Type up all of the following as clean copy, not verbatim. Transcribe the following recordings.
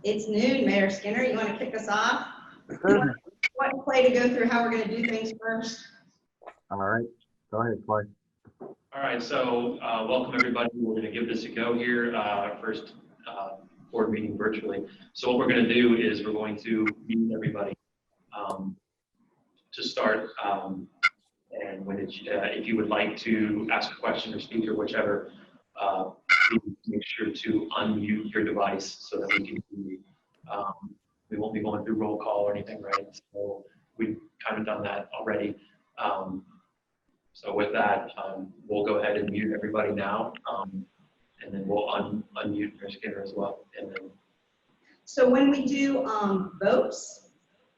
It's noon, Mayor Skinner. You want to kick us off? Sure. What play to go through how we're going to do things first? All right, go ahead, Clay. All right, so welcome everybody. We're going to give this a go here, our first board meeting virtually. So what we're going to do is we're going to mute everybody to start. And when it's, if you would like to ask a question or speak or whichever, please make sure to unmute your device so that we can hear you. We won't be going through roll call or anything, right? So we've kind of done that already. So with that, we'll go ahead and mute everybody now, and then we'll unmute Mr. Skinner as well. And then. So when we do votes,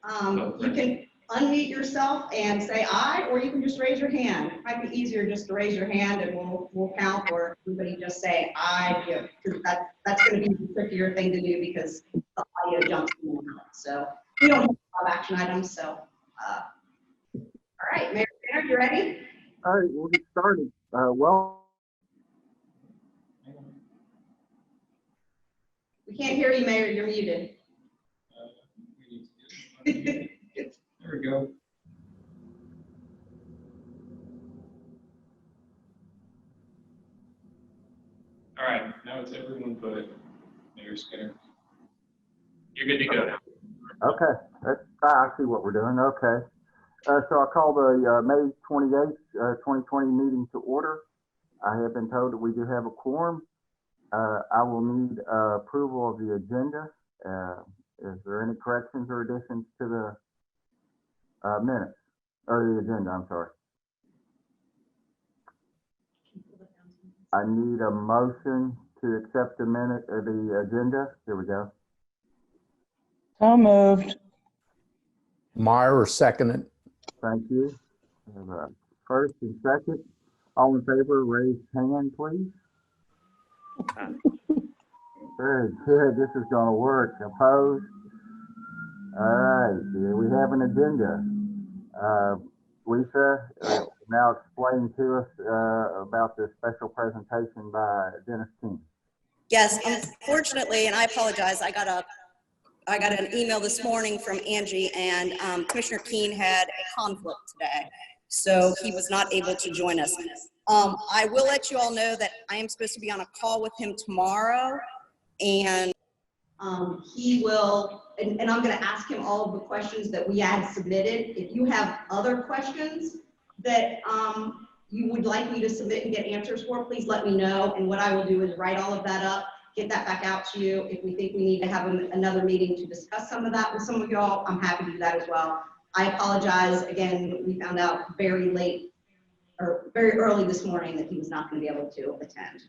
Right. You can unmute yourself and say aye, or you can just raise your hand. It might be easier just to raise your hand and we'll count, or everybody just say aye, because that's going to be the trickier thing to do because the audio jumps in and out. So we don't have a lot of action items. So all right, Mayor Skinner, you ready? All right, we'll get started. Well, We can't hear you, Mayor. You're muted. There we go. All right, now it's everyone but Mayor Skinner. You're good to go now. okay, I see what we're doing. Okay, so I call the May 28th, 2020 meeting to order. I have been told that we do have a quorum. I will need approval of the agenda. Is there any corrections or additions to the minutes or the agenda? I'm sorry. I need a motion to accept the agenda. Here we go. So moved. Meyer, seconded. Thank you. First and second, all in favor, raise hand, please. Very good. This is going to work. Opposed? All right. We have an agenda. Lisa, now explain to us about the special presentation by Dennis King. Yes, unfortunately, and I apologize, I got an email this morning from Angie, and Commissioner Keene had a conflict today, so he was not able to join us. I will let you all know that I am supposed to be on a call with him tomorrow, and He will, and I'm going to ask him all of the questions that we had submitted. If you have other questions that you would like me to submit and get answers for, please let me know. And what I will do is write all of that up, get that back out to you. If we think we need to have another meeting to discuss some of that with some of y'all, I'm happy to do that as well. I apologize. Again, we found out very late or very early this morning that he was not going to be able to attend.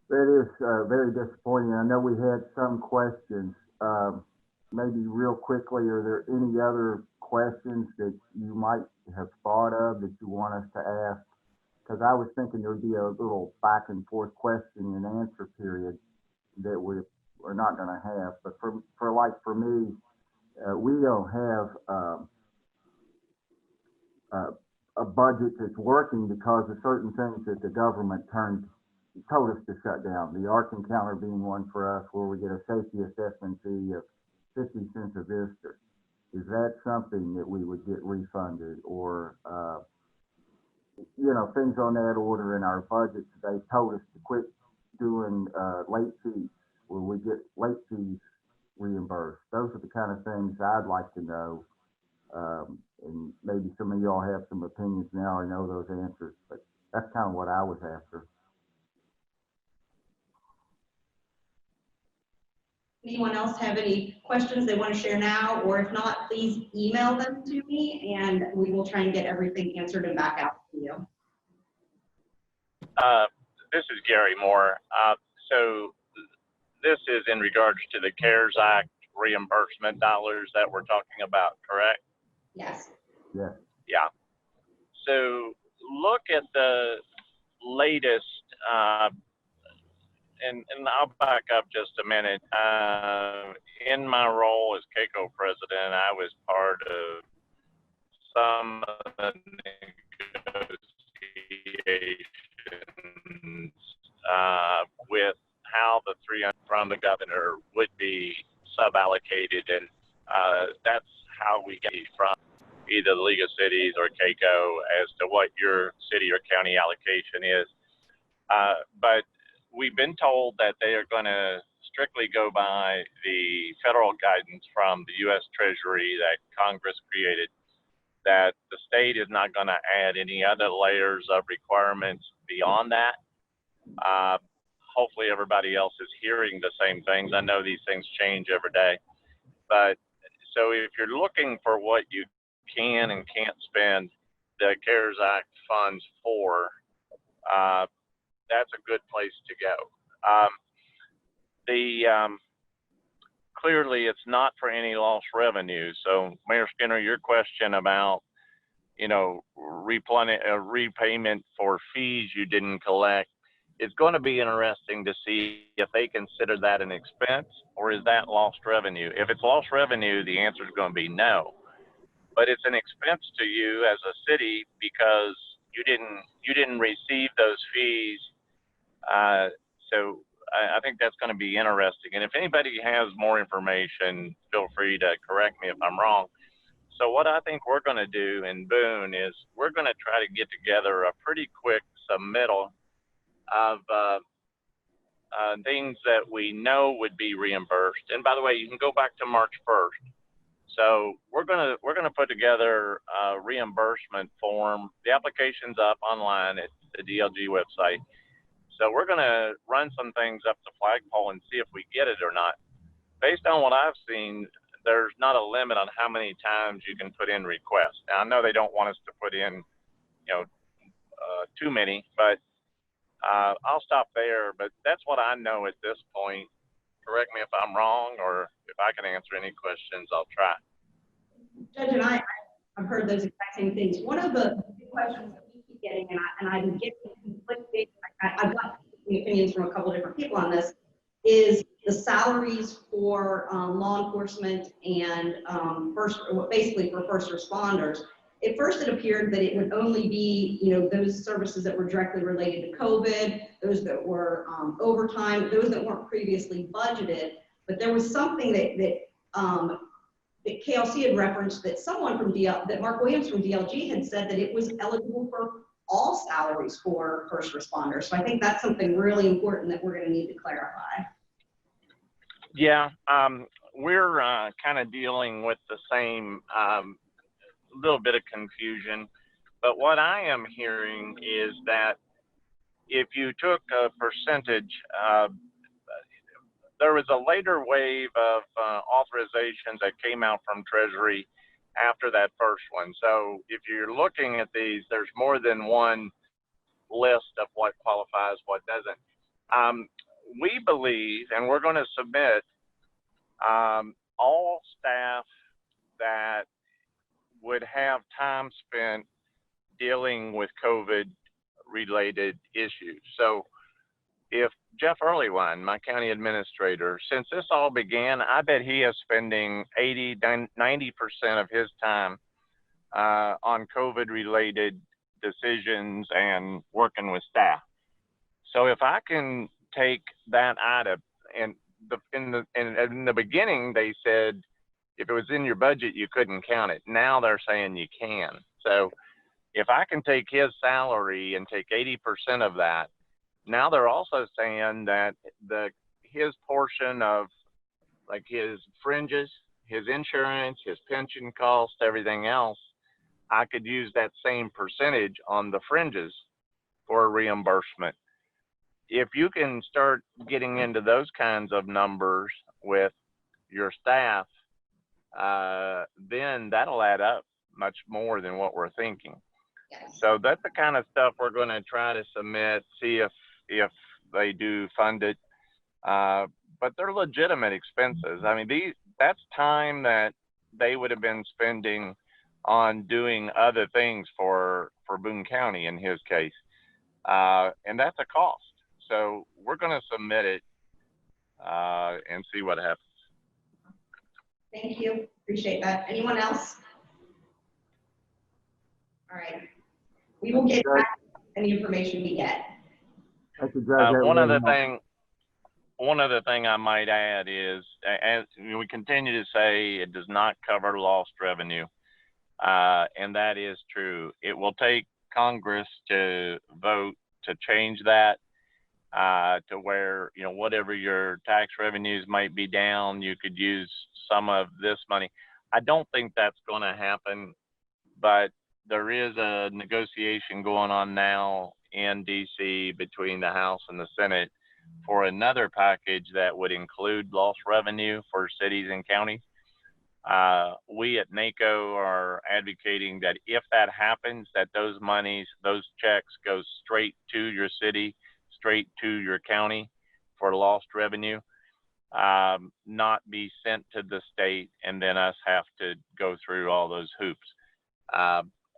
That is very disappointing. I know we had some questions. Maybe real quickly, are there any other questions that you might have thought of that you want us to ask? Because I was thinking there would be a little back and forth question and answer period that we're not going to have. But for me, we don't have a budget that's working because of certain things that the government told us to shut down. The ARC encounter being one for us, where we get a safety assessment fee of 50 cents a visitor. Is that something that we would get refunded, or things on that order in our budget? They told us to quit doing late fees, where we get late fees reimbursed. Those are the kind of things I'd like to know, and maybe some of y'all have some opinions now or know those answers, but that's kind of what I was after. Anyone else have any questions they want to share now? Or if not, please email them to me and we will try and get everything answered and back out to you. This is Gary Moore. So this is in regards to the CARES Act reimbursement dollars that we're talking about, correct? Yes. Yeah. Yeah. So look at the latest, and I'll back up just a minute. In my role as CACO president, I was part of some of the negotiations with how the 300 from the governor would be suballocated, and that's how we get from either the League of Cities or CAECO as to what your city or county allocation is. But we've been told that they are going to strictly go by the federal guidance from the U.S. Treasury that Congress created, that the state is not going to add any other layers of requirements beyond that. Hopefully everybody else is hearing the same things. I know these things change every day. But so if you're looking for what you can and can't spend the CARES Act funds for, that's a good place to go. Clearly it's not for any lost revenue. So Mayor Skinner, your question about, you know, repayment for fees you didn't collect, it's going to be interesting to see if they consider that an expense or is that lost revenue. If it's lost revenue, the answer is going to be no. But it's an expense to you as a city because you didn't receive those fees. So I think that's going to be interesting. And if anybody has more information, feel free to correct me if I'm wrong. So what I think we're going to do in Boone is we're going to try to get together a pretty quick submittal of things that we know would be reimbursed. And by the way, you can go back to March 1st. So we're gonna put together a reimbursement form. The application's up online at the DLG website. So we're gonna run some things up to Flagpole and see if we get it or not. Based on what I've seen, there's not a limit on how many times you can put in requests. Now I know they don't want us to put in, you know, too many, but I'll stop there. But that's what I know at this point. Correct me if I'm wrong, or if I can answer any questions, I'll try. Judge and I've heard those exact same things. One of the questions that we keep getting, and I've been getting conflicted, I've got opinions from a couple of different people on this, is the salaries for law enforcement and basically for first responders. At first it appeared that it would only be, you know, those services that were directly related to COVID, those that were overtime, those that weren't previously budgeted. But there was something that KLC had referenced, that someone from that Mark Williams from DLG had said that it was eligible for all salaries for first responders. So I think that's something really important that we're going to need to clarify. Yeah, we're kind of dealing with the same little bit of confusion, but what I am hearing is that if you took a percentage, there was a later wave of authorizations that came out from Treasury after that first one. So if you're looking at these, there's more than one list of what qualifies, what doesn't. We believe, and we're going to submit all staff that would have time spent dealing with COVID-related issues. So if Jeff Earlywine, my county administrator, since this all began, I bet he is spending 80-90% of his time on COVID-related decisions and working with staff. So if I can take that out of, and in the beginning they said if it was in your budget you couldn't count it. Now they're saying you can. So if I can take his salary and take 80% of that, now they're also saying that his portion of like his fringes, his insurance, his pension costs, everything else, I could use that same percentage on the fringes for reimbursement. If you can start getting into those kinds of numbers with your staff, then that'll add up much more than what we're thinking. Yes. So that's the kind of stuff we're going to try to submit, see if they do fund it. But they're legitimate expenses. I mean, that's time that they would have been spending on doing other things for Boone County in his case. And that's a cost. So we're going to submit it and see what happens. Thank you. Appreciate that. Anyone else? All right. We will get back any information we get. Thank you, Judge. One other thing, one other thing I might add is, as we continue to say, it does not cover lost revenue. And that is true. It will take Congress to vote to change that to where, you know, whatever your tax revenues might be down, you could use some of this money. I don't think that's going to happen, but there is a negotiation going on now in DC between the House and the Senate for another package that would include lost revenue for cities and counties. We at NACO are advocating that if that happens, that those monies, those checks go straight to your city, straight to your county for lost revenue, not be sent to the state and then us have to go through all those hoops.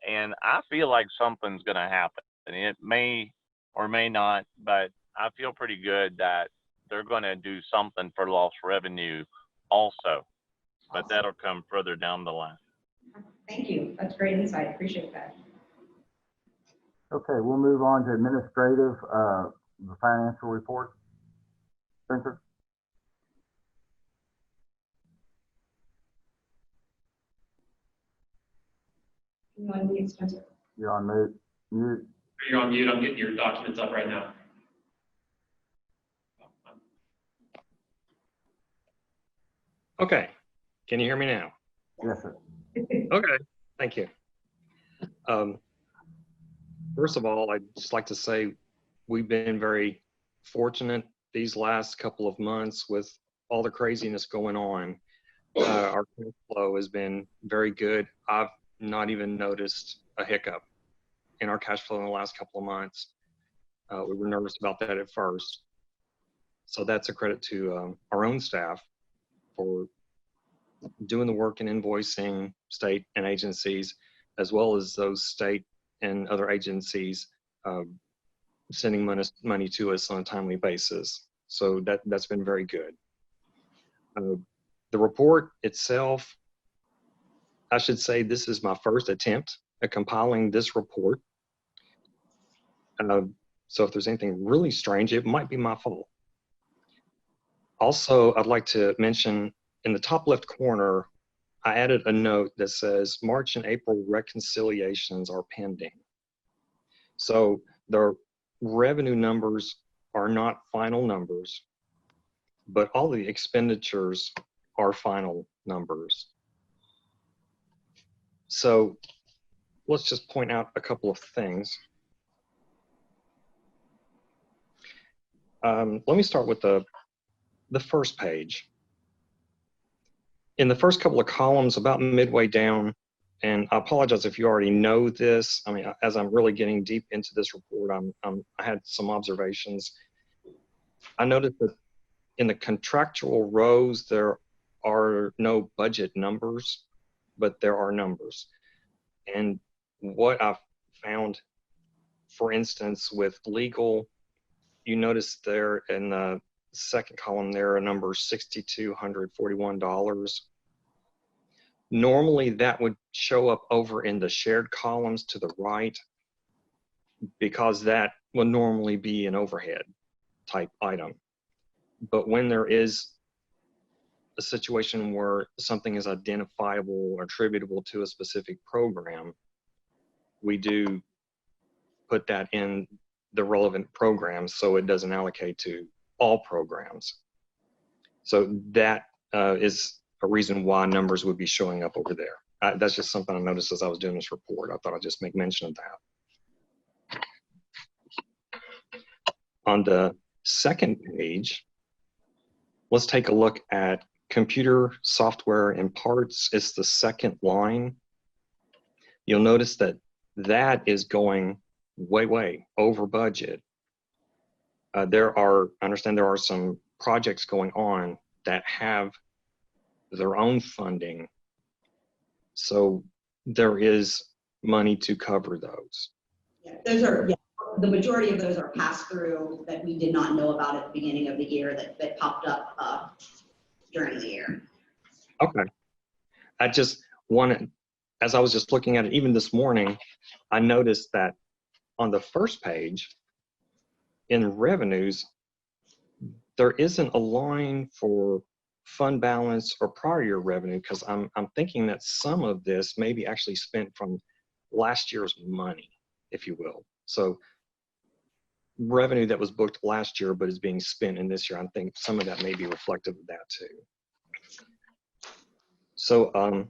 And I feel like something's going to happen. And it may or may not, but I feel pretty good that they're going to do something for lost revenue also. But that'll come further down the line. Thank you. That's great insight. Appreciate that. Okay, we'll move on to administrative, the financial report. Spencer? You want to mute, Spencer? You're on mute. You're on mute. I'm getting your documents up right now. Okay, can you hear me now? Yes, sir. Okay, thank you. First of all, I'd just like to say we've been very fortunate these last couple of months with all the craziness going on. Our cash flow has been very good. I've not even noticed a hiccup in our cash flow in the last couple of months. We were nervous about that at first. So that's a credit to our own staff for doing the work in invoicing state and agencies, as well as those state and other agencies sending money to us on a timely basis. So that's been very good. The report itself, I should say this is my first attempt at compiling this report. So if there's anything really strange, it might be my fault. Also, I'd like to mention in the top left corner, I added a note that says March and April reconciliations are pending. So the revenue numbers are not final numbers, but all the expenditures are final numbers. So let's just point out a couple of things. Let me start with the first page. In the first couple of columns, about midway down, and I apologize if you already know this. I mean, as I'm really getting deep into this report, I had some observations. I noticed that in the contractual rows, there are no budget numbers, but there are numbers. And what I've found, for instance, with legal, you notice there in the second column there a number $6,241. Normally that would show up over in the shared columns to the right, because that would normally be an overhead type item. But when there is a situation where something is identifiable or attributable to a specific program, we do put that in the relevant programs so it doesn't allocate to all programs. So that is a reason why numbers would be showing up over there. That's just something I noticed as I was doing this report. I thought I'd just make mention of that. On the second page, let's take a look at computer software and parts. It's the second line. You'll notice that that is going way over budget. I understand there are some projects going on that have their own funding. So there is money to cover those. Yeah, those are, yeah, the majority of those are passed through that we did not know about at the beginning of the year that popped up during the year. Okay. I just wanted, as I was just looking at it, even this morning, I noticed that on the first page in revenues, there isn't a line for fund balance or prior year revenue, because I'm thinking that some of this may be actually spent from last year's money, if you will. So revenue that was booked last year but is being spent in this year, I think some of that may be reflective of that too. So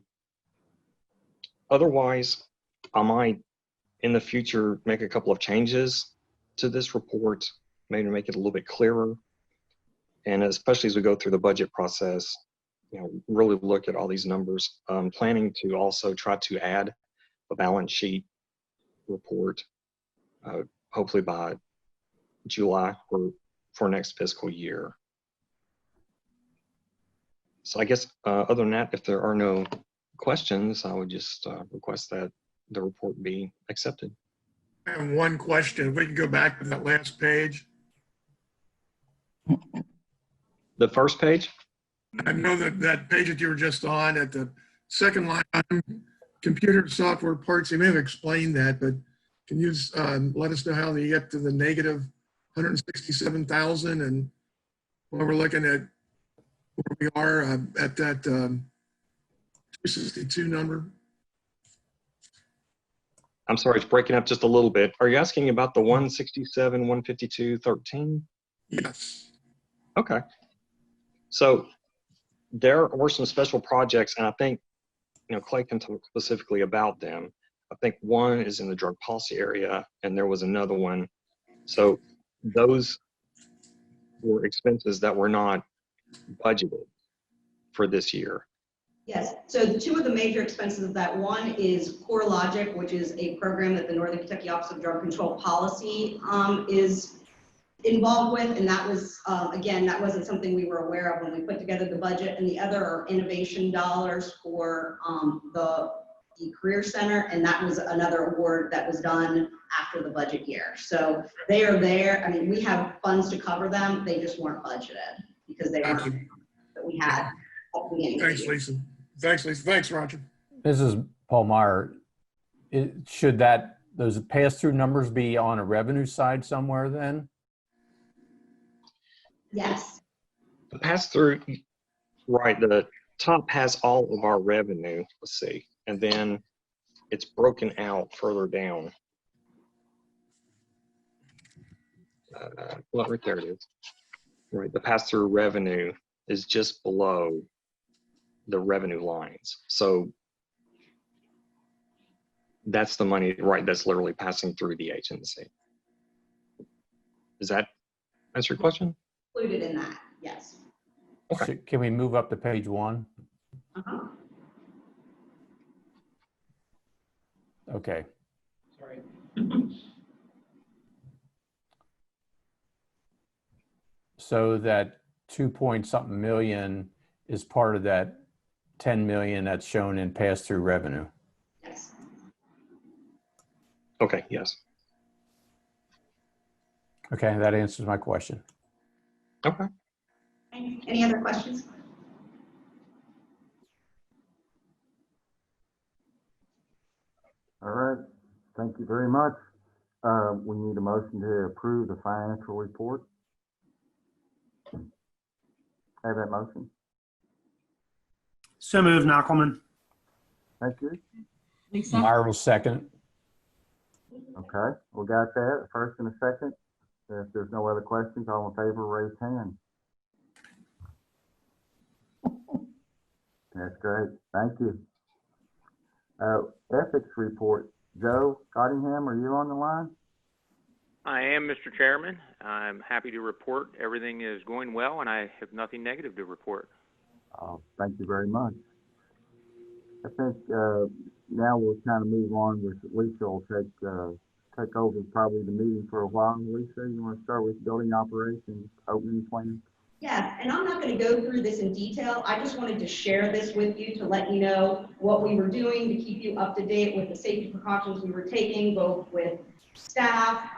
otherwise, I might in the future make a couple of changes to this report, maybe make it a little bit clearer. And especially as we go through the budget process, you know, really look at all these numbers. I'm planning to also try to add a balance sheet report, hopefully by July for next fiscal year. So I guess other than that, if there are no questions, I would just request that the report be accepted. I have one question. If we can go back to that last page. The first page? I know that page that you were just on at the second line, computer software parts, you may have explained that, but can you let us know how they get to the negative 167,000 and when we're looking at where we are at that 262 number? I'm sorry, it's breaking up just a little bit. Are you asking about the 167, 152, 13? Yes. Okay. So there were some special projects, and I think, you know, Clay can talk specifically about them. I think one is in the drug policy area, and there was another one. So those were expenses that were not budgeted for this year. Yes, so two of the major expenses of that, one is Core Logic, which is a program that the Northern Kentucky Office of Drug Control Policy is involved with, and that was, again, that wasn't something we were aware of when we put together the budget, and the other are innovation dollars for the Career Center, and that was another award that was done after the budget year. So they are there. I mean, we have funds to cover them. They just weren't budgeted because they weren't that we had at the beginning. Thanks, Lisa. Thanks, Lisa. Thanks, Roger. This is Paul Meyer. Should those pass-through numbers be on a revenue side somewhere then? Yes. The pass-through, right, the top has all of our revenue, let's see, and then it's broken out further down. Well, right there it is. Right, the pass-through revenue is just below the revenue lines. So that's the money, right, that's literally passing through the agency. Does that answer your question? Included in that, yes. Okay. So can we move up to page 1? Uh-huh. Okay. Sorry. So that 2-point-something million is part of that 10 million that's shown in pass-through revenue. Yes. Okay, yes. Okay, that answers my question. Okay. Any other questions? All right, thank you very much. We need a motion to approve the financial report. Have that motion. So moved, Knockelman. Thank you. Meyer will second. Okay, we got that, a first and a second. If there's no other questions, all in favor, raise hand. That's great, thank you. Ethics report. Joe Cottingham, are you on the line? I am, Mr. Chairman. I'm happy to report everything is going well, and I have nothing negative to report. Thank you very much. I think now we'll kind of move on with Lisa will take over probably the meeting for a while. Lisa, you want to start with building operations, opening plan? Yes, and I'm not going to go through this in detail. I just wanted to share this with you to let you know what we were doing to keep you up to date with the safety precautions we were taking, both with staff.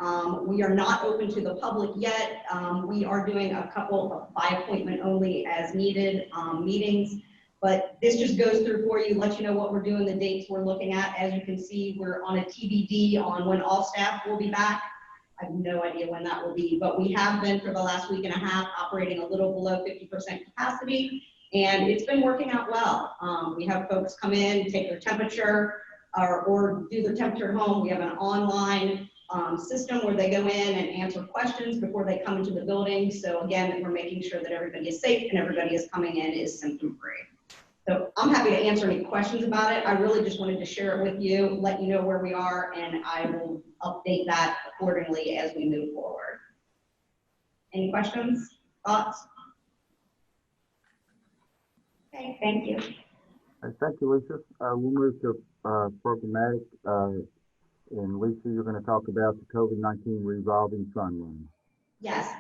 We are not open to the public yet. We are doing a couple of by appointment only as needed meetings, but this just goes through for you, let you know what we're doing, the dates we're looking at. As you can see, we're on a TBD on when all staff will be back. I have no idea when that will be, but we have been for the last week and a half operating a little below 50% capacity, and it's been working out well. We have folks come in, take their temperature, or do their temperature at home. We have an online system where they go in and answer questions before they come into the building. So again, we're making sure that everybody is safe and everybody is coming in is symptom-free. So I'm happy to answer any questions about it. I really just wanted to share it with you, let you know where we are, and I will update that accordingly as we move forward. Any questions, thoughts? Okay, thank you. Thank you, Lisa. We'll move to programmatic. And Lisa, you're going to talk about the COVID-19 revolving fund loan. Yes.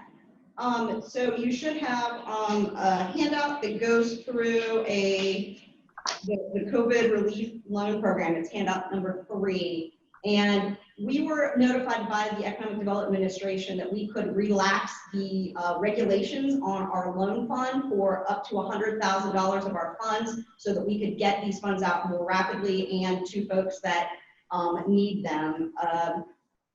So you should have a handout that goes through the COVID relief loan program. It's handout number 3. And we were notified by the Economic Development Administration that we could relax the regulations on our loan fund for up to $100,000 of our funds so that we could get these funds out more rapidly and to folks that need them.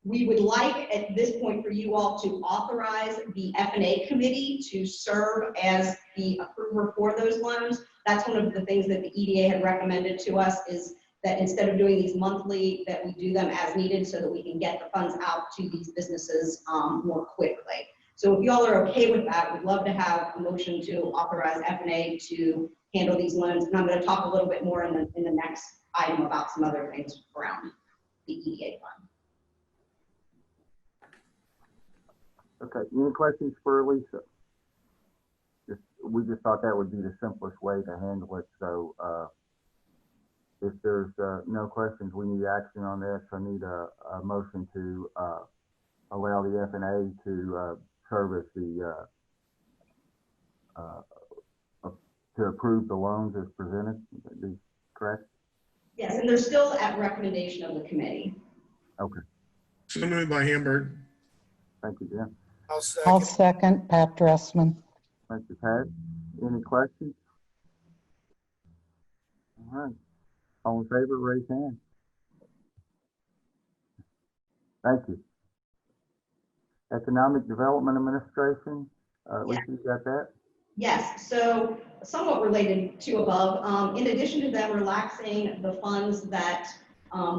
We would like at this point for you all to authorize the F&A committee to serve as the approver for those loans. That's one of the things that the EDA had recommended to us, is that instead of doing these monthly, that we do them as needed so that we can get the funds out to these businesses more quickly. So if you all are okay with that, we'd love to have a motion to authorize F&A to handle these loans. And I'm going to talk a little bit more in the next item about some other things around the EDA fund. Okay, any questions for Lisa? We just thought that would be the simplest way to handle it. So if there's no questions, we need action on this. I need a motion to allow the F&A to service the to approve the loans as presented. Is correct? Yes, and they're still at recommendation of the committee. Okay. So moved by Hamburg. Thank you, Jim. I'll second Pat Dressman. Thank you, Pat. Any questions? All right. All in favor, raise hand. Thank you. Economic Development Administration, Lisa, you got that? Yes, so somewhat related to above, in addition to them relaxing the funds that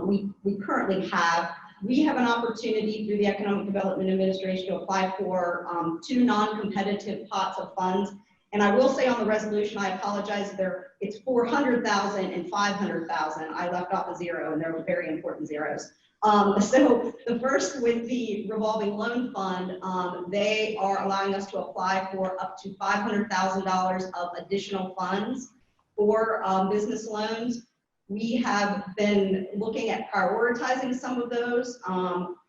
we currently have, we have an opportunity through the Economic Development Administration to apply for 2 non-competitive pots of funds. And I will say on the resolution, I apologize, it's 400,000 and 500,000. I left off a 0, and there were very important zeros. So the first, with the revolving loan fund, they are allowing us to apply for up to $500,000 of additional funds for business loans. We have been looking at prioritizing some of those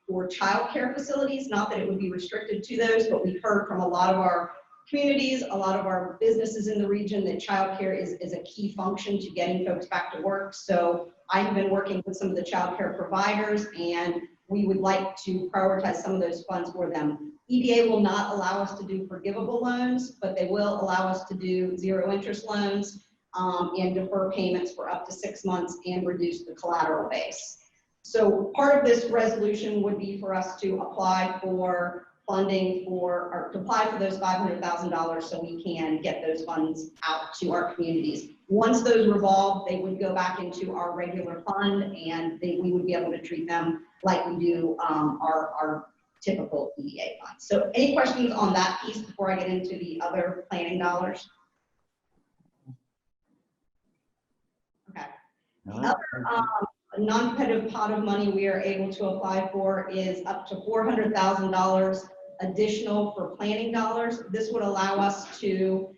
for child care facilities, not that it would be restricted to those, but we've heard from a lot of our communities, a lot of our businesses in the region, that child care is a key function to getting folks back to work. So I have been working with some of the child care providers, and we would like to prioritize some of those funds for them. EDA will not allow us to do forgivable loans, but they will allow us to do 0 interest loans and defer payments for up to 6 months and reduce the collateral base. So part of this resolution would be for us to apply for funding or to apply for those $500,000 so we can get those funds out to our communities. Once those revolve, they would go back into our regular fund, and we would be able to treat them like we do our typical EDA funds. So any questions on that piece before I get into the other planning dollars? Okay. The other non-competitive pot of money we are able to apply for is up to $400,000 additional for planning dollars. This would allow us to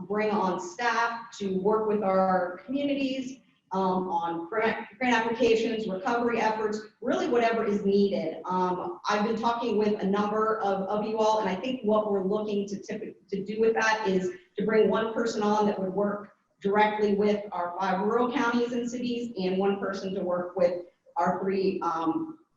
bring on staff to work with our communities on grant applications, recovery efforts, really whatever is needed. I've been talking with a number of you all, and I think what we're looking to do with that is to bring one person on that would work directly with our 5 rural counties and cities, and one person to work with our 3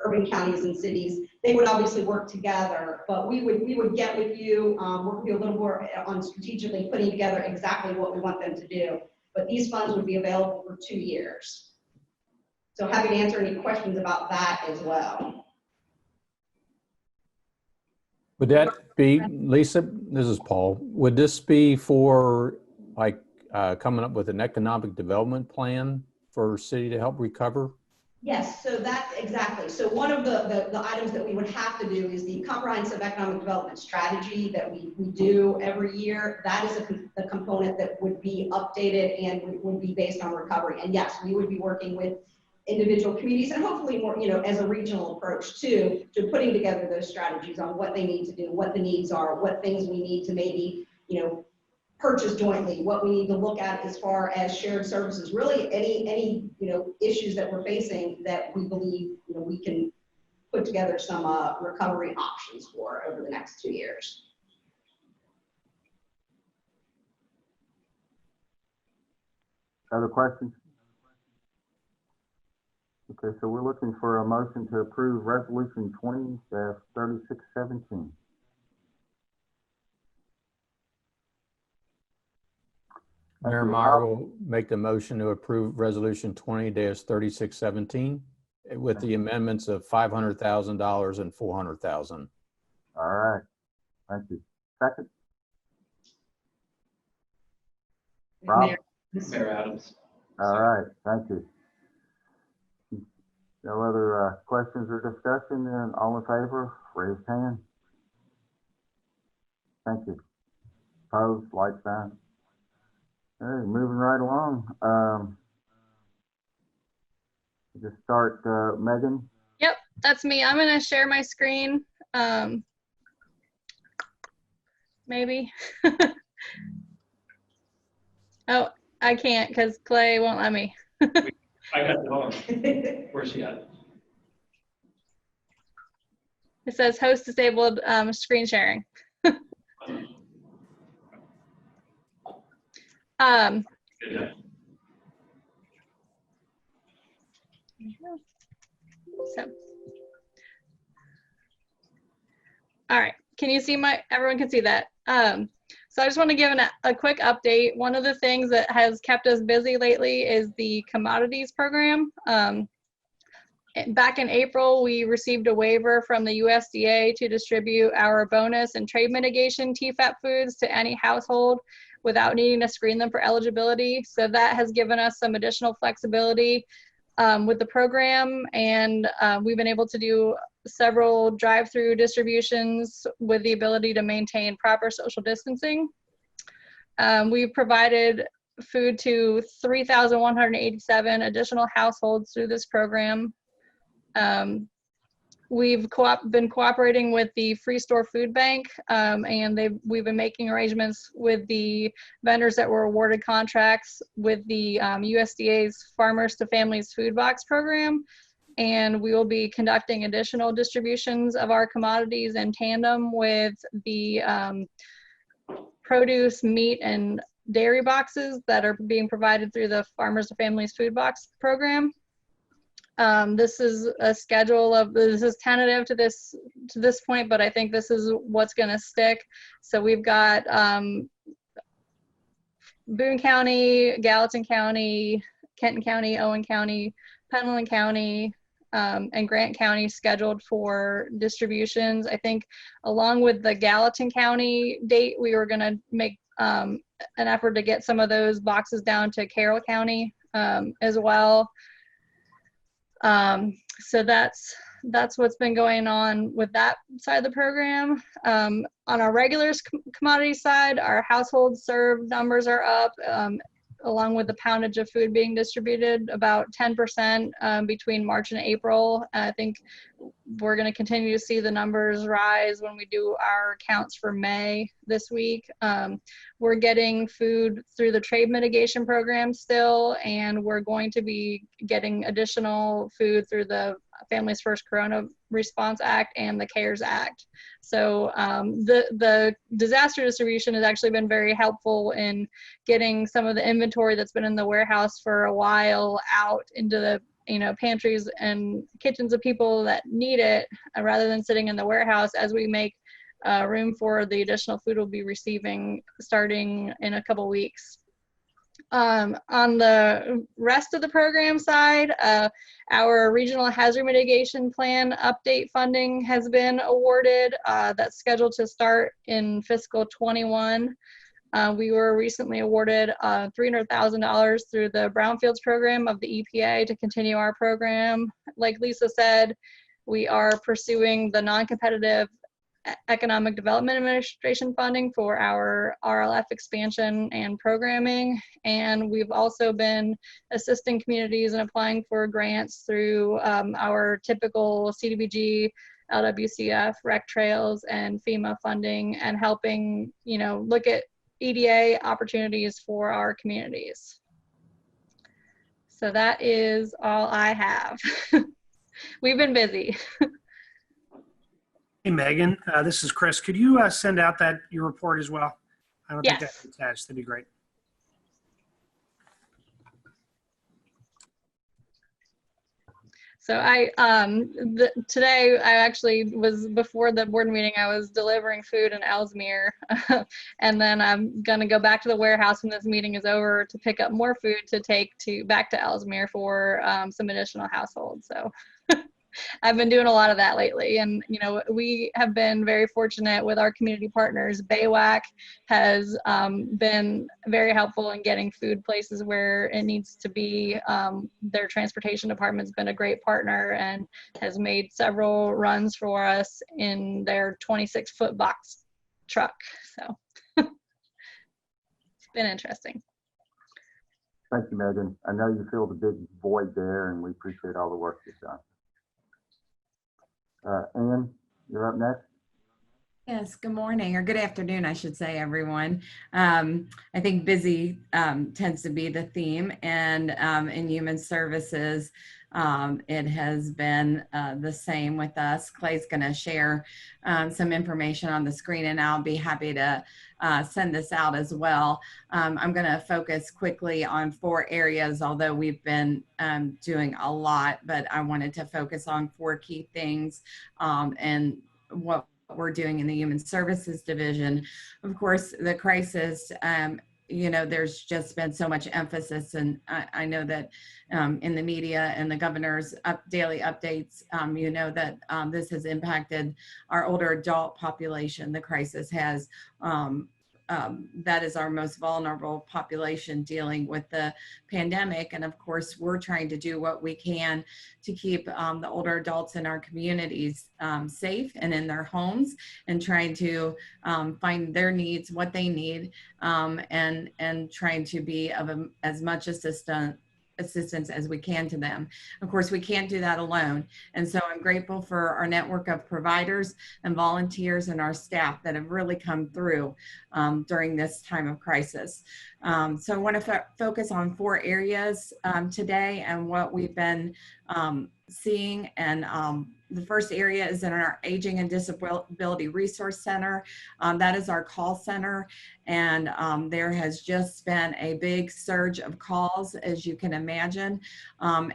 urban counties and cities. They would obviously work together, but we would get with you, work with you a little more on strategically putting together exactly what we want them to do. But these funds would be available for 2 years. So happy to answer any questions about that as well. Would that be, Lisa, this is Paul, would this be for like coming up with an economic development plan for city to help recover? Yes, so that's exactly. So one of the items that we would have to do is the comprehensive economic development strategy that we do every year. That is a component that would be updated and would be based on recovery. And yes, we would be working with individual communities and hopefully more, as a regional approach to putting together those strategies on what they need to do, what the needs are, what things we need to maybe, purchase jointly, what we need to look at as far as shared services, really any issues that we're facing that we believe we can put together some recovery options for over the next 2 years. Other questions? Okay, so we're looking for a motion to approve resolution 20-3617. Mayor Meyer will make the motion to approve resolution 20-3617 with the amendments of $500,000 and $400,000. All right, thank you. Second? Rob? Mayor Adams. All right, thank you. No other questions or discussion? Then all in favor, raise hand. Thank you. Opposed, like sign. All right, moving right along. Just start, Megan. Yep, that's me. I'm gonna share my screen. Maybe. Oh, I can't because Clay won't let me. I got it on. Where's she at? It says host disabled screen sharing. So, all right, can you see everyone can see that. So I just want to give a quick update. One of the things that has kept us busy lately is the commodities program. Back in April, we received a waiver from the USDA to distribute our bonus and trade mitigation TFAP foods to any household without needing to screen them for eligibility. So that has given us some additional flexibility with the program, and we've been able to do several drive-through distributions with the ability to maintain proper social distancing. We've provided food to 3,187 additional households through this program. We've been cooperating with the Free Store Food Bank, and we've been making arrangements with the vendors that were awarded contracts with the USDA's Farmers to Families Food Box program. And we will be conducting additional distributions of our commodities in tandem with the produce, meat, and dairy boxes that are being provided through the Farmers to Families Food Box program. This is a schedule this is tentative to this point, but I think this is what's going to stick. So we've got Boone County, Gallatin County, Kenton County, Owen County, Penland County, and Grant County scheduled for distributions. I think along with the Gallatin County date, we were going to make an effort to get some of those boxes down to Carroll County as well. So that's what's been going on with that side of the program. On our regular commodity side, our household served numbers are up, along with the poundage of food being distributed, about 10% between March and April. I think we're going to continue to see the numbers rise when we do our counts for May this week. We're getting food through the trade mitigation program still, and we're going to be getting additional food through the Families First Corona Response Act and the CARES Act. So the disaster distribution has actually been very helpful in getting some of the inventory that's been in the warehouse for a while out into the pantries and kitchens of people that need it, rather than sitting in the warehouse, as we make room for the additional food we'll be receiving starting in a couple weeks. On the rest of the program side, our regional hazard mitigation plan update funding has been awarded. That's scheduled to start in fiscal 21. We were recently awarded $300,000 through the Brownfields program of the EPA to continue our program. Like Lisa said, we are pursuing the non-competitive Economic Development Administration funding for our RLF expansion and programming. And we've also been assisting communities in applying for grants through our typical CDBG, LWCF, rec trails, and FEMA funding, and helping, look at EDA opportunities for our communities. So that is all I have. We've been busy. Hey, Megan, this is Chris. Could you send out your report as well? I don't think that's attached. That'd be great. So today I actually was, before the board meeting, I was delivering food in Ellesmere. And then I'm gonna go back to the warehouse when this meeting is over to pick up more food to take back to Ellesmere for some additional households. So I've been doing a lot of that lately, and we have been very fortunate with our community partners. BAWAC has been very helpful in getting food places where it needs to be. Their transportation department's been a great partner and has made several runs for us in their 26-foot box truck. So it's been interesting. Thank you, Megan. I know you feel the big void there, and we appreciate all the work you've done. Ann, you're up next. Yes, good morning, or good afternoon, I should say, everyone. I think busy tends to be the theme, and in human services, it has been the same with us. Clay's going to share some information on the screen, and I'll be happy to send this out as well. I'm going to focus quickly on 4 areas, although we've been doing a lot, but I wanted to focus on 4 key things and what we're doing in the Human Services Division. Of course, the crisis, there's just been so much emphasis, and I know that in the media and the governor's daily updates, that this has impacted our older adult population. The crisis has, that is our most vulnerable population dealing with the pandemic. And of course, we're trying to do what we can to keep the older adults in our communities safe and in their homes, and trying to find their needs, what they need, and trying to be of as much assistance as we can to them. Of course, we can't do that alone. And so I'm grateful for our network of providers and volunteers and our staff that have really come through during this time of crisis. So I want to focus on 4 areas today and what we've been seeing. And the first area is in our Aging and Disability Resource Center. That is our call center. And there has just been a big surge of calls, as you can imagine.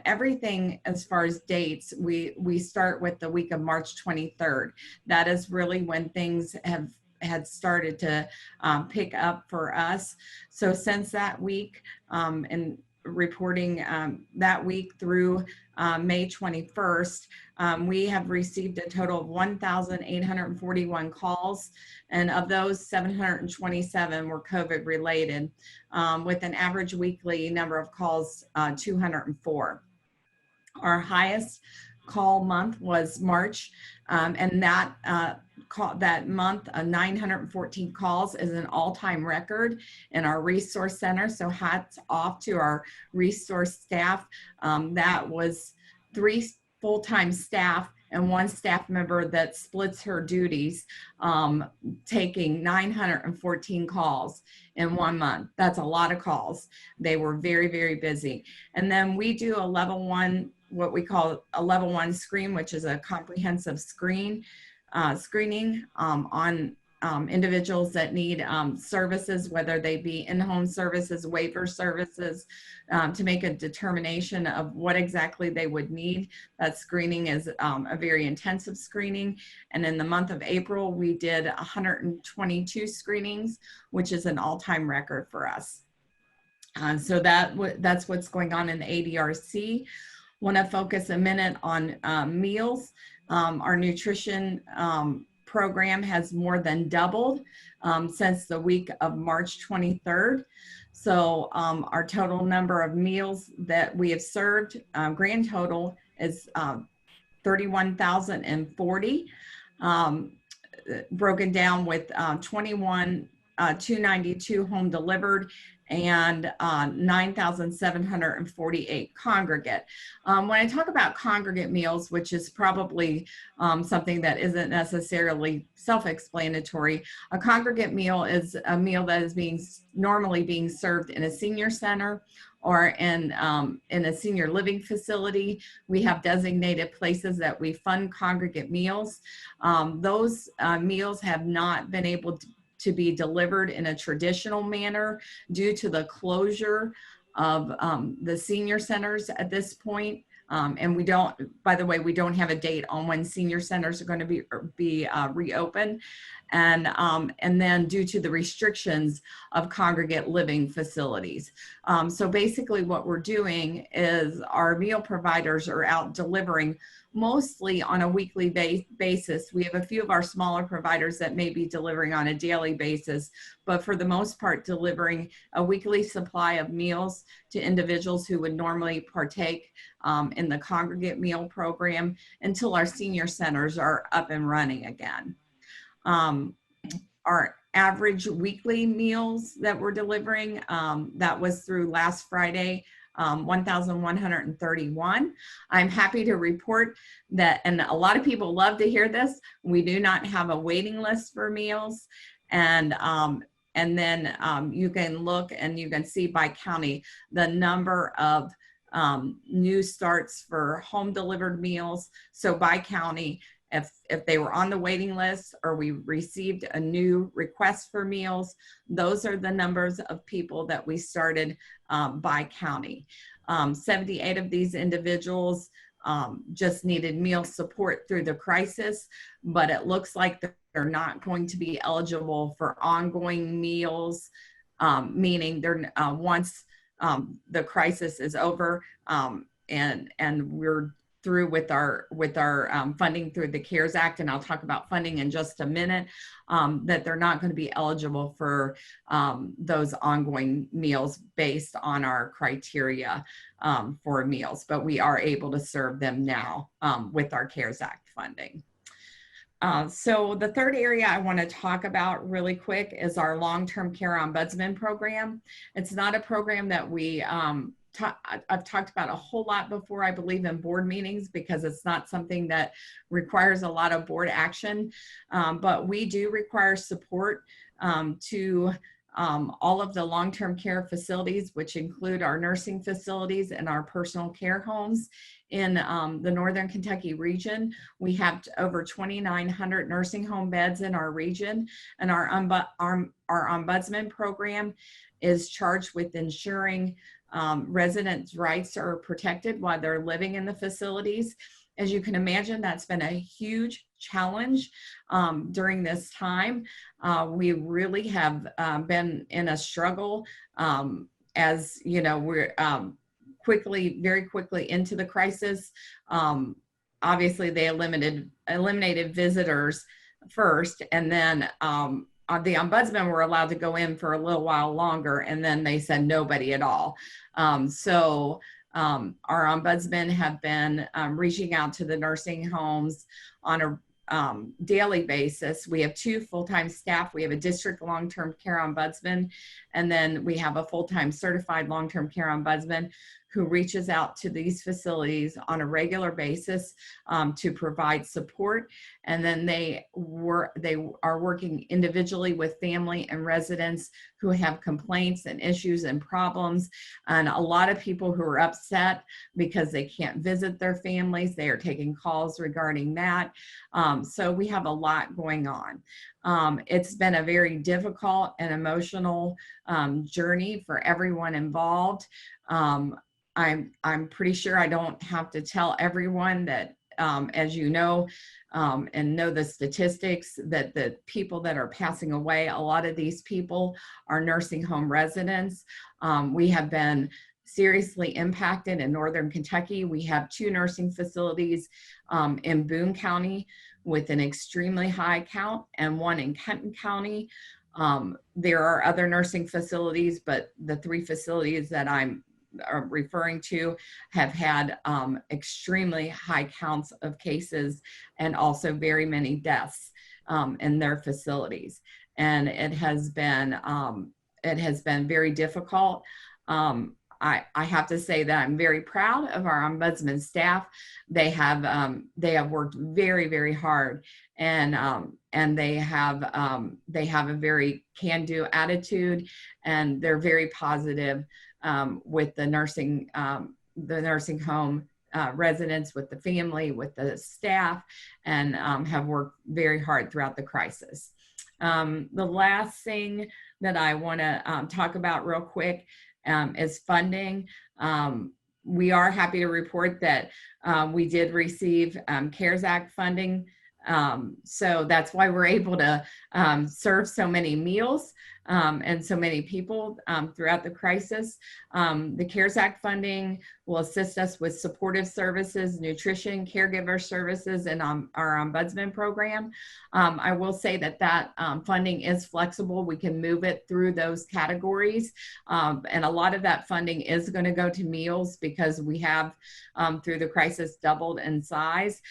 Everything as far as dates, we start with the week of March 23rd. That is really when things had started to pick up for us. So since that week, and reporting that week through May 21st, we have received a total of 1,841 calls, and of those, 727 were COVID related, with an average weekly number of calls 204. Our highest call month was March, and that month, 914 calls is an all-time record in our resource center. So hats off to our resource staff. That was 3 full-time staff and 1 staff member that splits her duties, taking 914 calls in 1 month. That's a lot of calls. They were very, very busy. And then we do a level 1, what we call a level 1 screen, which is a comprehensive screening on individuals that need services, whether they be in-home services, waiver services, to make a determination of what exactly they would need. That screening is a very intensive screening. And in the month of April, we did 122 screenings, which is an all-time record for us. So that's what's going on in the ADRC. Want to focus a minute on meals. Our nutrition program has more than doubled since the week of March 23rd. So our total number of meals that we have served, grand total, is 31,040, broken down with 292 home delivered and 9,748 congregate. When I talk about congregate meals, which is probably something that isn't necessarily self-explanatory, a congregate meal is a meal that is normally being served in a senior center or in a senior living facility. We have designated places that we fund congregate meals. Those meals have not been able to be delivered in a traditional manner due to the closure of the senior centers at this point. And we don't, by the way, we don't have a date on when senior centers are going to be reopened. And then due to the restrictions of congregate living facilities. So basically what we're doing is our meal providers are out delivering mostly on a weekly basis. We have a few of our smaller providers that may be delivering on a daily basis, but for the most part, delivering a weekly supply of meals to individuals who would normally partake in the congregate meal program until our senior centers are up and running again. Our average weekly meals that we're delivering, that was through last Friday, 1,131. I'm happy to report that, and a lot of people love to hear this, we do not have a waiting list for meals. And then you can look and you can see by county the number of new starts for home delivered meals. So by county, if they were on the waiting list or we received a new request for meals, those are the numbers of people that we started by county. 78 of these individuals just needed meal support through the crisis, but it looks like they're not going to be eligible for ongoing meals, meaning they're once the crisis is over and we're through with our funding through the CARES Act, and I'll talk about funding in just a minute, that they're not going to be eligible for those ongoing meals based on our criteria for meals, but we are able to serve them now with our CARES Act funding. So the third area I want to talk about really quick is our long-term care ombudsman program. It's not a program that we I've talked about a whole lot before, I believe, in board meetings, because it's not something that requires a lot of board action, but we do require support to all of the long-term care facilities, which include our nursing facilities and our personal care homes in the Northern Kentucky region. We have over 2,900 nursing home beds in our region, and our ombudsman program is charged with ensuring residents' rights are protected while they're living in the facilities. As you can imagine, that's been a huge challenge during this time. We really have been in a struggle as, you know, we're very quickly into the crisis. Obviously, they eliminated visitors first, and then the ombudsman were allowed to go in for a little while longer, and then they said nobody at all. So our ombudsmen have been reaching out to the nursing homes on a daily basis. We have 2 full-time staff. We have a district long-term care ombudsman, and then we have a full-time certified long-term care ombudsman who reaches out to these facilities on a regular basis to provide support. And then they are working individually with family and residents who have complaints and issues and problems. And a lot of people who are upset because they can't visit their families, they are taking calls regarding that. So we have a lot going on. It's been a very difficult and emotional journey for everyone involved. I'm pretty sure I don't have to tell everyone that as you know, and know the statistics, that the people that are passing away, a lot of these people are nursing home residents. We have been seriously impacted in Northern Kentucky. We have 2 nursing facilities in Boone County with an extremely high count, and 1 in Kenton County. There are other nursing facilities, but the 3 facilities that I'm referring to have had extremely high counts of cases and also very many deaths in their facilities. And it has been very difficult. I have to say that I'm very proud of our ombudsman staff. They have worked very, very hard, and they have a very can-do attitude, and they're very positive with the nursing home residents, with the family, with the staff, and have worked very hard throughout the crisis. The last thing that I want to talk about real quick is funding. We are happy to report that we did receive CARES Act funding. So that's why we're able to serve so many meals and so many people throughout the crisis. The CARES Act funding will assist us with supportive services, nutrition, caregiver services, and our ombudsman program. I will say that funding is flexible. We can move it through those categories. And a lot of that funding is going to go to meals because we have, through the crisis, doubled in size.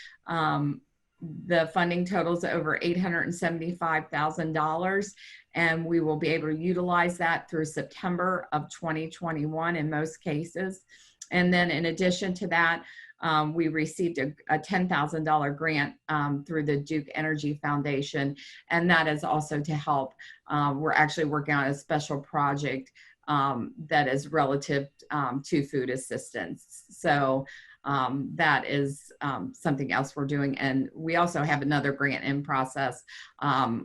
The funding totals over $875,000, and we will be able to utilize that through September of 2021 in most cases. And then in addition to that, we received a $10,000 grant through the Duke Energy Foundation, and that is also to help. We're actually working on a special project that is relative to food assistance. So that is something else we're doing. And we also have another grant in process.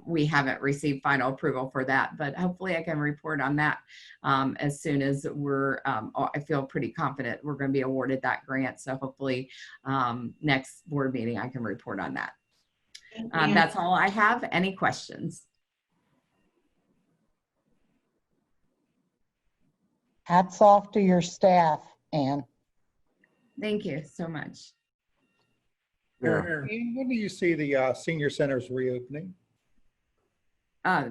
We haven't received final approval for that, but hopefully I can report on that as soon as I feel pretty confident we're going to be awarded that grant. So hopefully next board meeting I can report on that. That's all I have. Any questions? Hats off to your staff, Ann. Thank you so much. When do you see the senior centers reopening?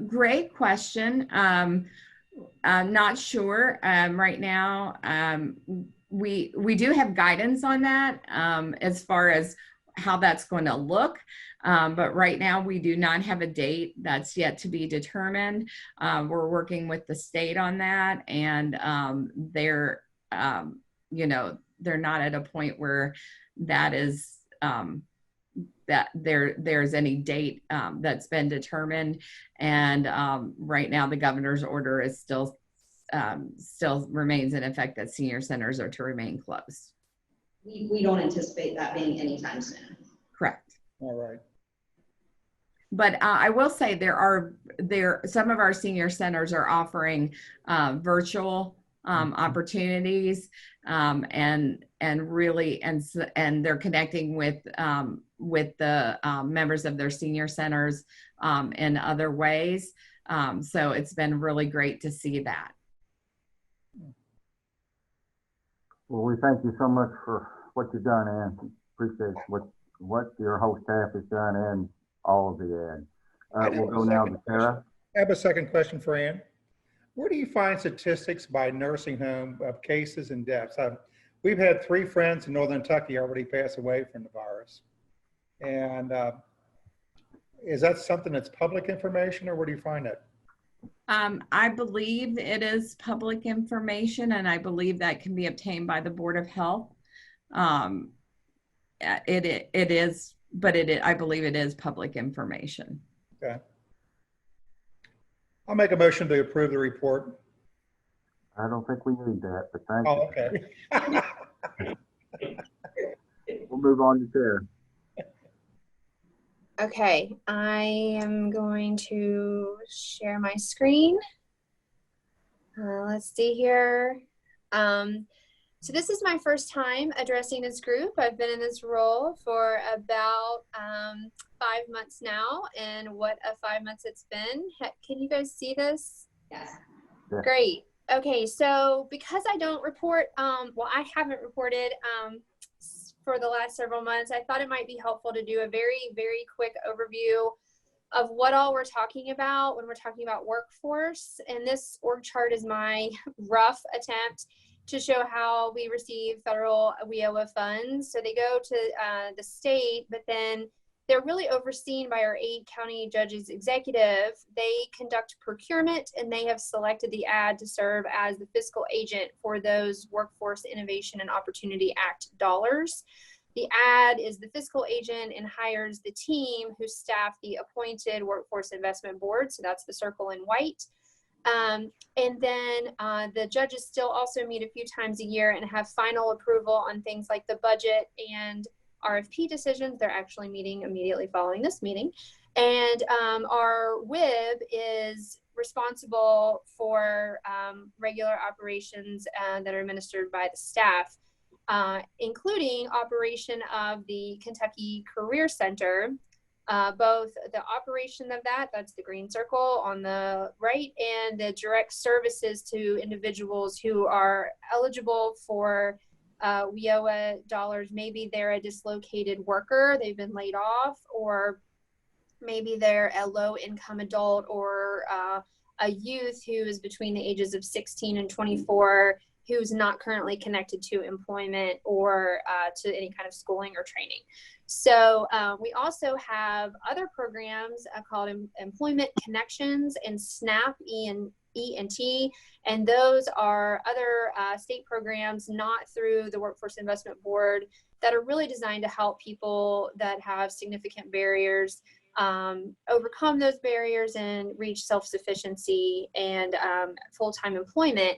Great question. I'm not sure right now. We do have guidance on that as far as how that's going to look. But right now we do not have a date. That's yet to be determined. We're working with the state on that, and they're not at a point where that is that there's any date that's been determined. And right now the governor's order is still remains in effect that senior centers are to remain closed. We don't anticipate that being anytime soon. Correct. All right. But I will say some of our senior centers are offering virtual opportunities and they're connecting with the members of their senior centers in other ways. So it's been really great to see that. Well, we thank you so much for what you've done, Ann. Appreciate what your whole staff has done and all of the Ann. We'll go now to Sarah. I have a second question for Ann. Where do you find statistics by nursing home of cases and deaths? We've had 3 friends in Northern Kentucky already pass away from the virus. And is that something that's public information, or where do you find it? I believe it is public information, and I believe that can be obtained by the Board of Health. It is, but I believe it is public information. Okay. I'll make a motion to approve the report. I don't think we need that, but thank you. Okay. We'll move on to Sarah. Okay, I am going to share my screen. Let's see here. So this is my first time addressing this group. I've been in this role for about 5 months now, and what a 5 months it's been. Can you guys see this? Yes. Yeah. Great. Okay, so because I don't report, well, I haven't reported for the last several months, I thought it might be helpful to do a very, very quick overview of what all we're talking about when we're talking about workforce. And this org chart is my rough attempt to show how we receive federal WIOA funds. So they go to the state, but then they're really overseen by our 8 county judges executive. They conduct procurement, and they have selected the ADD to serve as the fiscal agent for those Workforce Innovation and Opportunity Act dollars. The ADD is the fiscal agent and hires the team who staff the appointed Workforce Investment Board. So that's the circle in white. And then the judges still also meet a few times a year and have final approval on things like the budget and RFP decisions. They're actually meeting immediately following this meeting. And our WIB is responsible for regular operations that are administered by the staff, including operation of the Kentucky Career Center, both the operation of that, that's the green circle on the right, and the direct services to individuals who are eligible for WIOA dollars. Maybe they're a dislocated worker, they've been laid off, or maybe they're a low-income adult or a youth who is between the ages of 16 and 24 who's not currently connected to employment or to any kind of schooling or training. So we also have other programs called Employment Connections and SNAP E&T, and those are other state programs not through the Workforce Investment Board that are really designed to help people that have significant barriers overcome those barriers and reach self-sufficiency and full-time employment.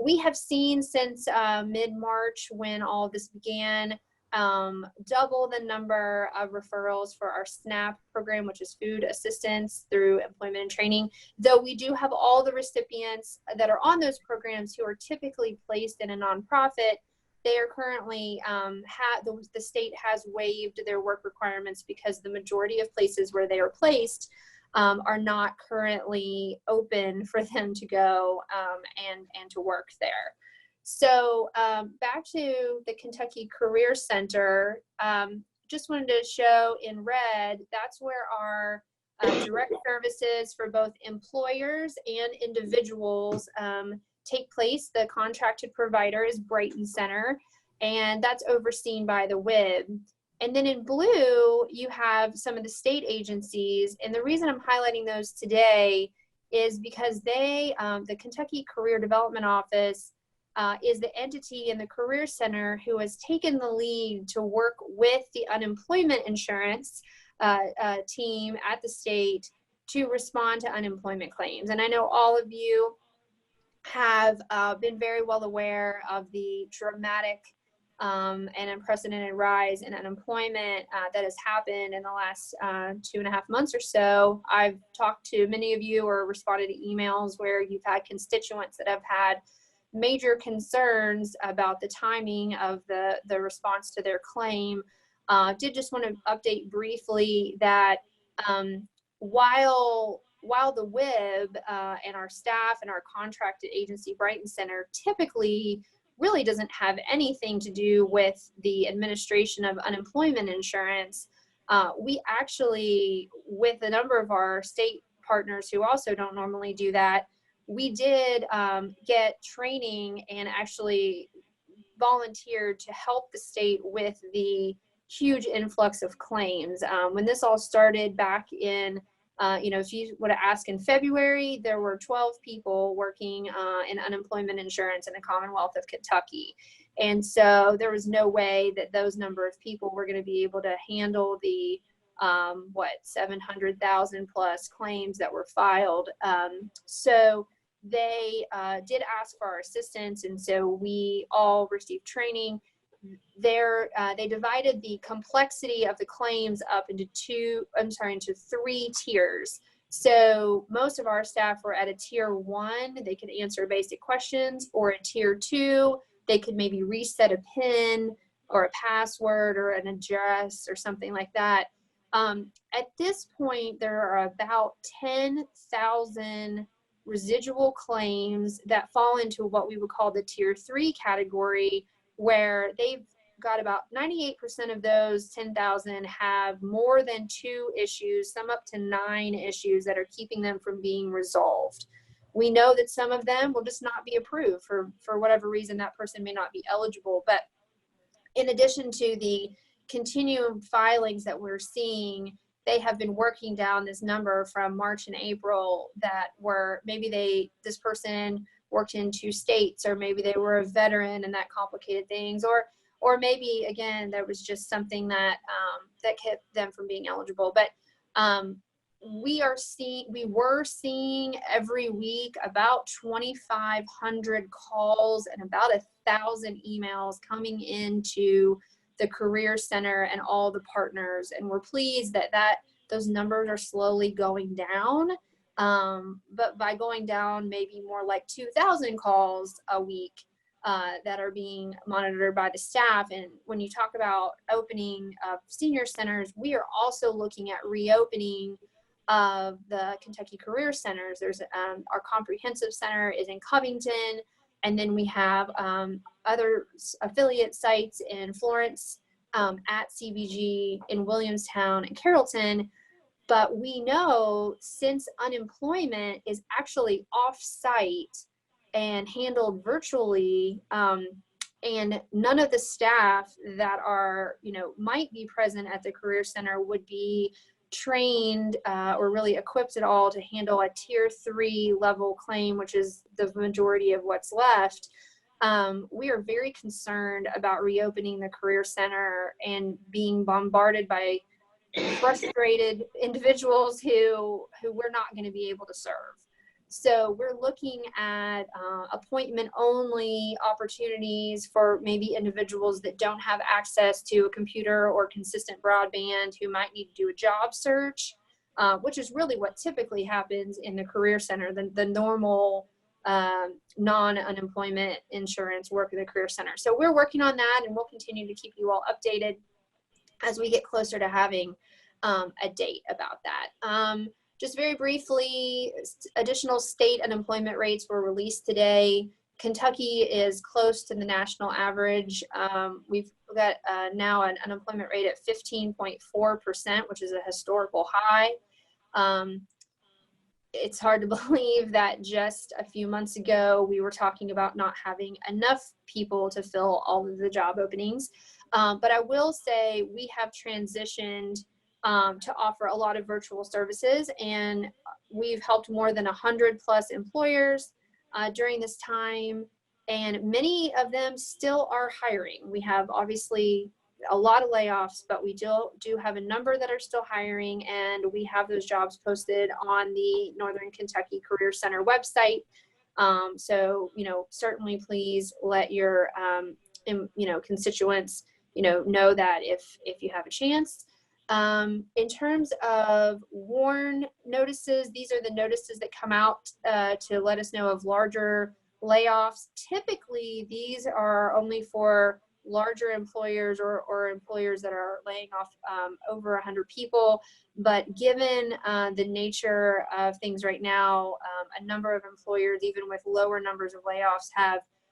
We have seen since mid-March, when all this began, double the number of referrals for our SNAP program, which is food assistance through employment and training, though we do have all the recipients that are on those programs who are typically placed in a nonprofit. They are currently, the state has waived their work requirements because the majority of places where they are placed are not currently open for them to go and to work there. So back to the Kentucky Career Center, just wanted to show in red, that's where our direct services for both employers and individuals take place. The contracted provider is Brighton Center, and that's overseen by the WIB. And then in blue, you have some of the state agencies. And the reason I'm highlighting those today is because they, the Kentucky Career Development Office, is the entity in the Career Center who has taken the lead to work with the unemployment insurance team at the state to respond to unemployment claims. And I know all of you have been very well aware of the dramatic and unprecedented rise in unemployment that has happened in the last 2.5 months or so. I've talked to many of you or responded to emails where you've had constituents that have had major concerns about the timing of the response to their claim. Did just want to update briefly that while the WIB and our staff and our contracted agency Brighton Center typically really doesn't have anything to do with the administration of unemployment insurance, we actually, with a number of our state partners who also don't normally do that, we did get training and actually volunteered to help the state with the huge influx of claims. When this all started back in, if you would have asked in February, there were 12 people working in unemployment insurance in the Commonwealth of Kentucky. And so there was no way that those number of people were going to be able to handle the 700,000 plus claims that were filed. So they did ask for our assistance, and so we all received training. They divided the complexity of the claims up into three tiers. So most of our staff were at a tier 1, they could answer basic questions, or a tier 2, they could maybe reset a PIN or a password or an address or something like that. At this point, there are about 10,000 residual claims that fall into what we would call the tier 3 category, where they've got about 98% of those 10,000 have more than 2 issues, some up to 9 issues that are keeping them from being resolved. We know that some of them will just not be approved for whatever reason. That person may not be eligible. But in addition to the continuum filings that we're seeing, they have been working down this number from March and April that were maybe this person worked in 2 states, or maybe they were a veteran and that complicated things, or maybe again there was just something that that kept them from being eligible. But we were seeing every week about 2,500 calls and about 1,000 emails coming into the Career Center and all the partners, and we're pleased that those numbers are slowly going down. But by going down, maybe more like 2,000 calls a week that are being monitored by the staff. And when you talk about opening of senior centers, we are also looking at reopening of the Kentucky Career Centers. There's our comprehensive center is in Covington, and then we have other affiliate sites in Florence, at CVG, in Williamstown and Carrollton. But we know since unemployment is actually off-site and handled virtually, and none of the staff that are, might be present at the Career Center would be trained or really equipped at all to handle a tier 3 level claim, which is the majority of what's left. We are very concerned about reopening the Career Center and being bombarded by frustrated individuals who we're not going to be able to serve. So we're looking at appointment only opportunities for maybe individuals that don't have access to a computer or consistent broadband, who might need to do a job search, which is really what typically happens in the Career Center, the normal non-unemployment insurance work at the Career Center. So we're working on that, and we'll continue to keep you all updated as we get closer to having a date about that. Just very briefly, additional state unemployment rates were released today. Kentucky is close to the national average. We've got now an unemployment rate at 15.4%, which is a historical high. It's hard to believe that just a few months ago, we were talking about not having enough people to fill all of the job openings. But I will say we have transitioned to offer a lot of virtual services, and we've helped more than 100+ employers during this time, and many of them still are hiring. We have obviously a lot of layoffs, but we do have a number that are still hiring, and we have those jobs posted on the Northern Kentucky Career Center website. So, certainly please let your, constituents, know that if you have a chance. In terms of WARN notices, these are the notices that come out to let us know of larger layoffs. Typically, these are only for larger employers or employers that are laying off over 100 people. But given the nature of things right now, a number of employers, even with lower numbers of layoffs,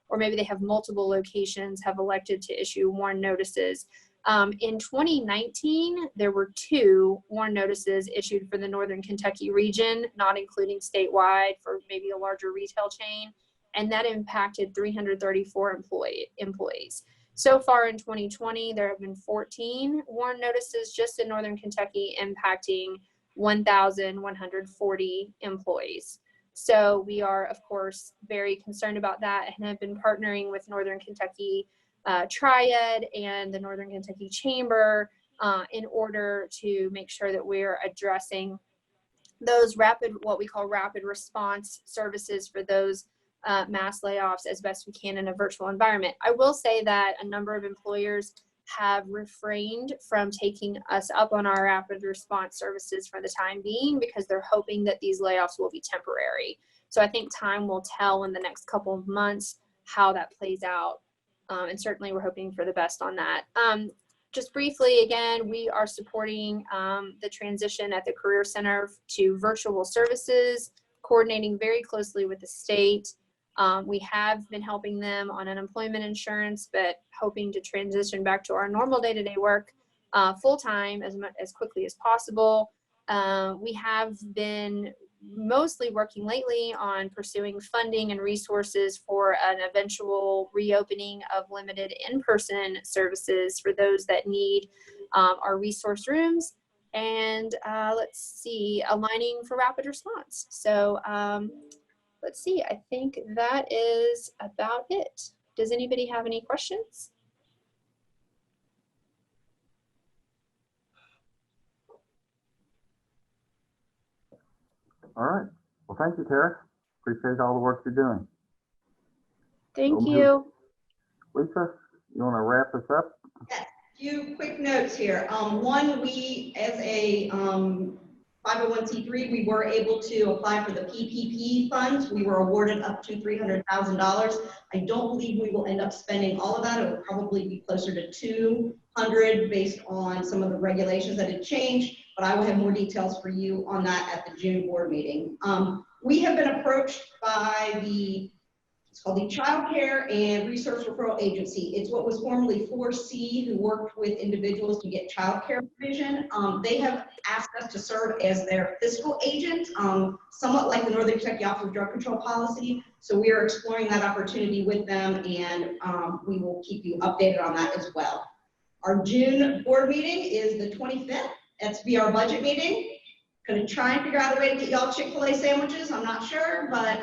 or maybe they have multiple locations, have elected to issue WARN notices. In 2019, there were 2 WARN notices issued for the Northern Kentucky region, not including statewide, for maybe a larger retail chain, and that impacted 334 employees. So far in 2020, there have been 14 WARN notices just in Northern Kentucky, impacting 1,140 employees. So we are, of course, very concerned about that, and have been partnering with Northern Kentucky Triad and the Northern Kentucky Chamber in order to make sure that we're addressing those what we call rapid response services for those mass layoffs as best we can in a virtual environment. I will say that a number of employers have refrained from taking us up on our rapid response services for the time being, because they're hoping that these layoffs will be temporary. So I think time will tell in the next couple of months how that plays out. And certainly we're hoping for the best on that. Just briefly, again, we are supporting the transition at the Career Center to virtual services, coordinating very closely with the state. We have been helping them on unemployment insurance, but hoping to transition back to our normal day-to-day work full-time as quickly as possible. We have been mostly working lately on pursuing funding and resources for an eventual reopening of limited in-person services for those that need our resource rooms. And let's see, aligning for rapid response. So let's see, I think that is about it. Does anybody have any questions? All right. Well, thank you, Tara. Appreciate all the work you're doing. Thank you. Lisa, you want to wrap us up? Yes, a few quick notes here. One, we, as a 501c3, we were able to apply for the PPP funds. We were awarded up to $300,000. I don't believe we will end up spending all of that. It will probably be closer to 200 based on some of the regulations that had changed, but I will have more details for you on that at the June board meeting. We have been approached by it's called the Child Care and Resource Referral Agency. It's what was formerly 4C, who worked with individuals to get child care provision. They have asked us to serve as their fiscal agent, somewhat like the Northern Kentucky Office of Drug Control Policy. So we are exploring that opportunity with them, and we will keep you updated on that as well. Our June board meeting is the 25th. That's be our budget meeting. Gonna try and figure out a way to get y'all Chick-fil-A sandwiches. I'm not sure, but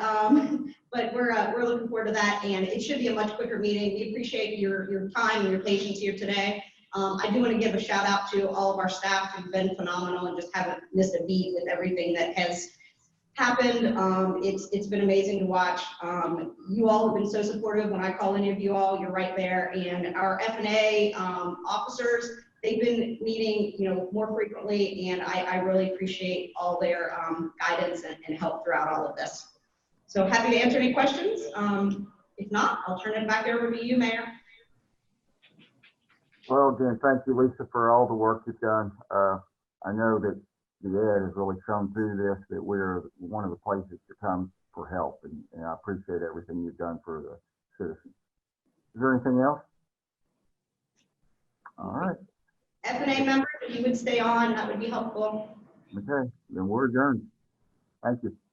we're looking forward to that, and it should be a much quicker meeting. We appreciate your time and your patience here today. I do want to give a shout out to all of our staff who've been phenomenal and just haven't missed a beat with everything that has happened. It's been amazing to watch. You all have been so supportive. When I call any of you all, you're right there. And our F&A officers, they've been meeting, more frequently, and I really appreciate all their guidance and help throughout all of this. So happy to answer any questions. If not, I'll turn it back over to you, Mayor. Well, again, thank you, Lisa, for all the work you've done. I know that the ed has really shown through this that we're one of the places to come for help, and I appreciate everything you've done for the citizens. Is there anything else? All right. F&A members, if you would stay on, that would be helpful. Okay, then we're adjourned. Thank you.